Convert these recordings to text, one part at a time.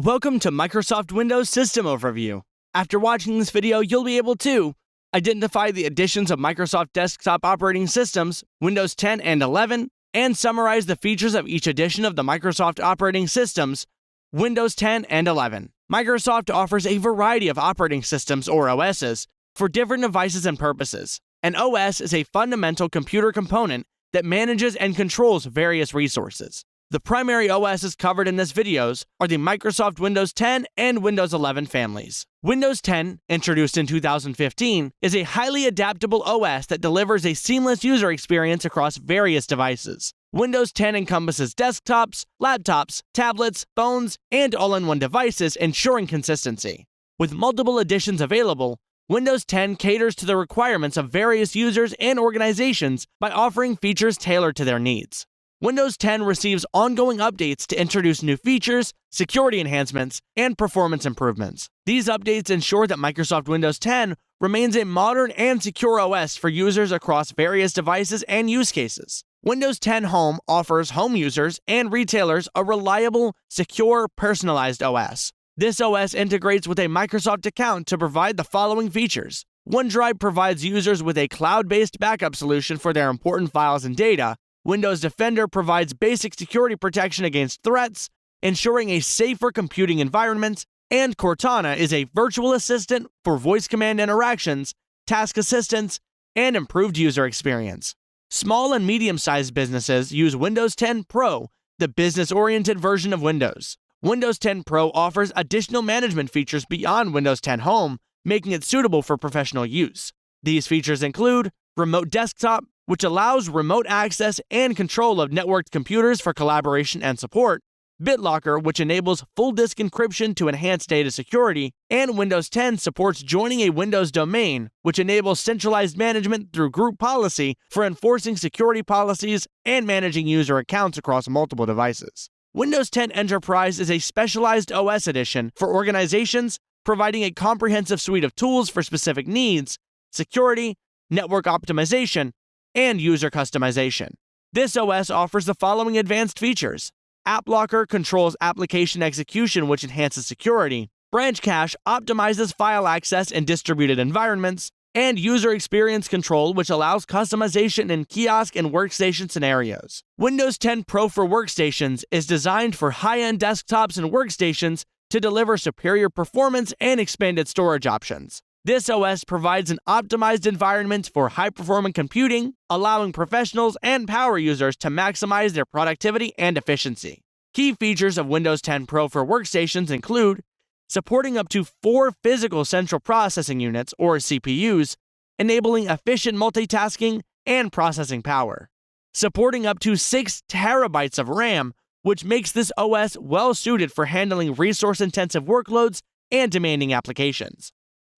Welcome to Microsoft Windows System Overview. After watching this video, you'll be able to identify the additions of Microsoft desktop operating systems, Windows 10 and 11, and summarize the features of each edition of the Microsoft operating systems, Windows 10 and 11. Microsoft offers a variety of operating systems, or OSs, for different devices and purposes. An OS is a fundamental computer component that manages and controls various resources. The primary OSs covered in this videos are the Microsoft Windows 10 and Windows 11 families. Windows 10, introduced in 2015, is a highly adaptable OS that delivers a seamless user experience across various devices. Windows 10 encompasses desktops, laptops, tablets, phones, and all-in-one devices, ensuring consistency. With multiple editions available, Windows 10 caters to the requirements of various users and organizations by offering features tailored to their needs. Windows 10 receives ongoing updates to introduce new features, security enhancements, and performance improvements. These updates ensure that Microsoft Windows 10 remains a modern and secure OS for users across various devices and use cases. Windows 10 Home offers home users and retailers a reliable, secure, personalized OS. This OS integrates with a Microsoft account to provide the following features. OneDrive provides users with a cloud-based backup solution for their important files and data. Windows Defender provides basic security protection against threats, ensuring a safer computing environment, and Cortana is a virtual assistant for voice command interactions, task assistance, and improved user experience. Small and medium-sized businesses use Windows 10 Pro, the business-oriented version of Windows. Windows 10 Pro offers additional management features beyond Windows 10 Home, making it suitable for professional use. These features include Remote Desktop, which allows remote access and control of networked computers for collaboration and support, BitLocker, which enables full disk encryption to enhance data security, and Windows 10 supports joining a Windows domain, which enables centralized management through group policy for enforcing security policies and managing user accounts across multiple devices. Windows 10 Enterprise is a specialized OS edition for organizations, providing a comprehensive suite of tools for specific needs, security, network optimization, and user customization. This OS offers the following advanced features. AppLocker controls application execution, which enhances security. Branch Cache optimizes file access in distributed environments. And User Experience Control, which allows customization in kiosk and workstation scenarios. Windows 10 Pro for workstations is designed for high-end desktops and workstations to deliver superior performance and expanded storage options. This OS provides an optimized environment for high-performing computing, allowing professionals and power users to maximize their productivity and efficiency. Key features of Windows 10 Pro for workstations include supporting up to 4 physical central processing units, or CPUs, enabling efficient multitasking and processing power. Supporting up to 6 terabytes of RAM, which makes this OS well-suited for handling resource-intensive workloads and demanding applications.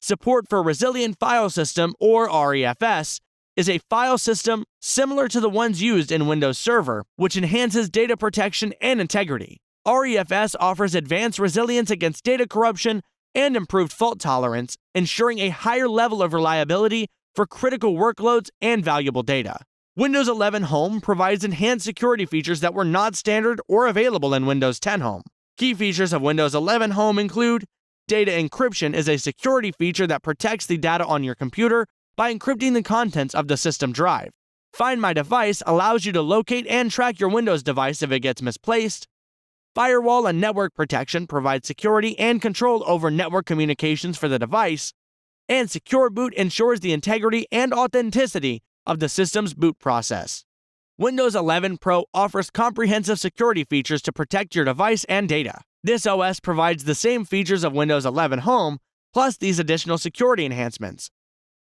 Support for Resilient File System, or REFS, is a file system similar to the ones used in Windows Server, which enhances data protection and integrity. REFS offers advanced resilience against data corruption and improved fault tolerance, ensuring a higher level of reliability for critical workloads and valuable data. Windows 11 Home provides enhanced security features that were not standard or available in Windows 10 Home. Key features of Windows 11 Home include data encryption is a security feature that protects the data on your computer by encrypting the contents of the system drive. Find My Device allows you to locate and track your Windows device if it gets misplaced. Firewall and network protection provide security and control over network communications for the device. And Secure Boot ensures the integrity and authenticity of the system's boot process. Windows 11 Pro offers comprehensive security features to protect your device and data. This OS provides the same features of Windows 11 Home, plus these additional security enhancements.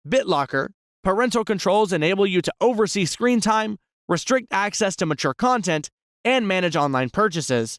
BitLocker, parental controls enable you to oversee screen time, restrict access to mature content, and manage online purchases.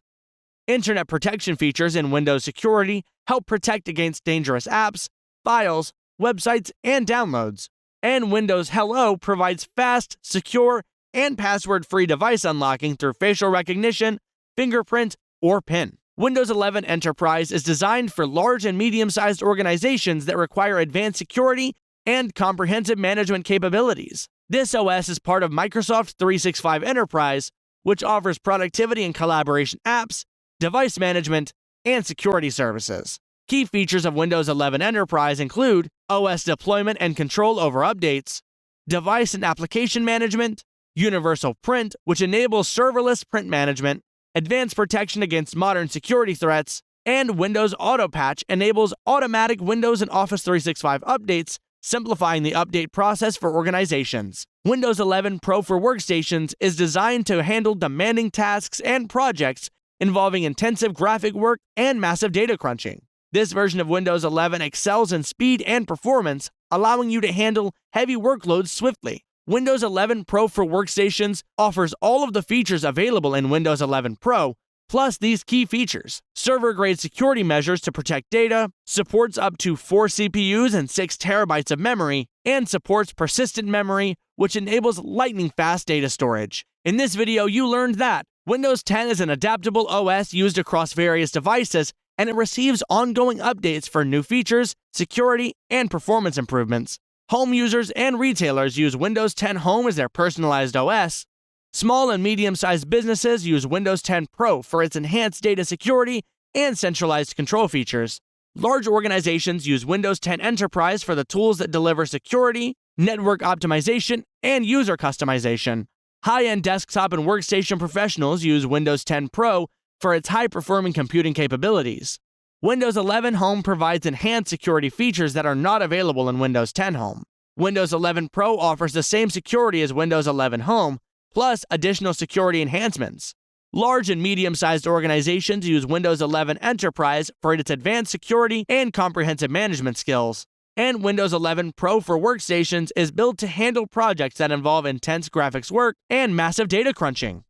Internet protection features in Windows Security help protect against dangerous apps, files, websites, and downloads. And Windows Hello provides fast, secure, and password-free device unlocking through facial recognition, fingerprint, or PIN. Windows 11 Enterprise is designed for large and medium-sized organizations that require advanced security and comprehensive management capabilities. This OS is part of Microsoft 365 Enterprise, which offers productivity and collaboration apps, device management, and security services. Key features of Windows 11 Enterprise include OS deployment and control over updates, device and application management, universal print, which enables serverless print management, advanced protection against modern security threats, and Windows Auto Patch enables automatic Windows and Office 365 updates, simplifying the update process for organizations. Windows 11 Pro for Workstations is designed to handle demanding tasks and projects involving intensive graphic work and massive data crunching. This version of Windows 11 excels in speed and performance, allowing you to handle heavy workloads swiftly. Windows 11 Pro for Workstations offers all of the features available in Windows 11 Pro, plus these key features: server-grade security measures to protect data, supports up to 4 CPUs and 6 terabytes of memory, and supports persistent memory, which enables lightning-fast data storage. In this video, you learned that Windows 10 is an adaptable OS used across various devices, and it receives ongoing updates for new features, security, and performance improvements. Home users and retailers use Windows 10 Home as their personalized OS. Small and medium-sized businesses use Windows 10 Pro for its enhanced data security and centralized control features. Large organizations use Windows 10 Enterprise for the tools that deliver security, network optimization, and user customization. High-end desktop and workstation professionals use Windows 10 Pro for its high-performing computing capabilities. Windows 11 Home provides enhanced security features that are not available in Windows 10 Home. Windows 11 Pro offers the same security as Windows 11 Home, plus additional security enhancements. Large and medium-sized organizations use Windows 11 Enterprise for its advanced security and comprehensive management skills. And Windows 11 Pro for Workstations is built to handle projects that involve intense graphics work and massive data crunching.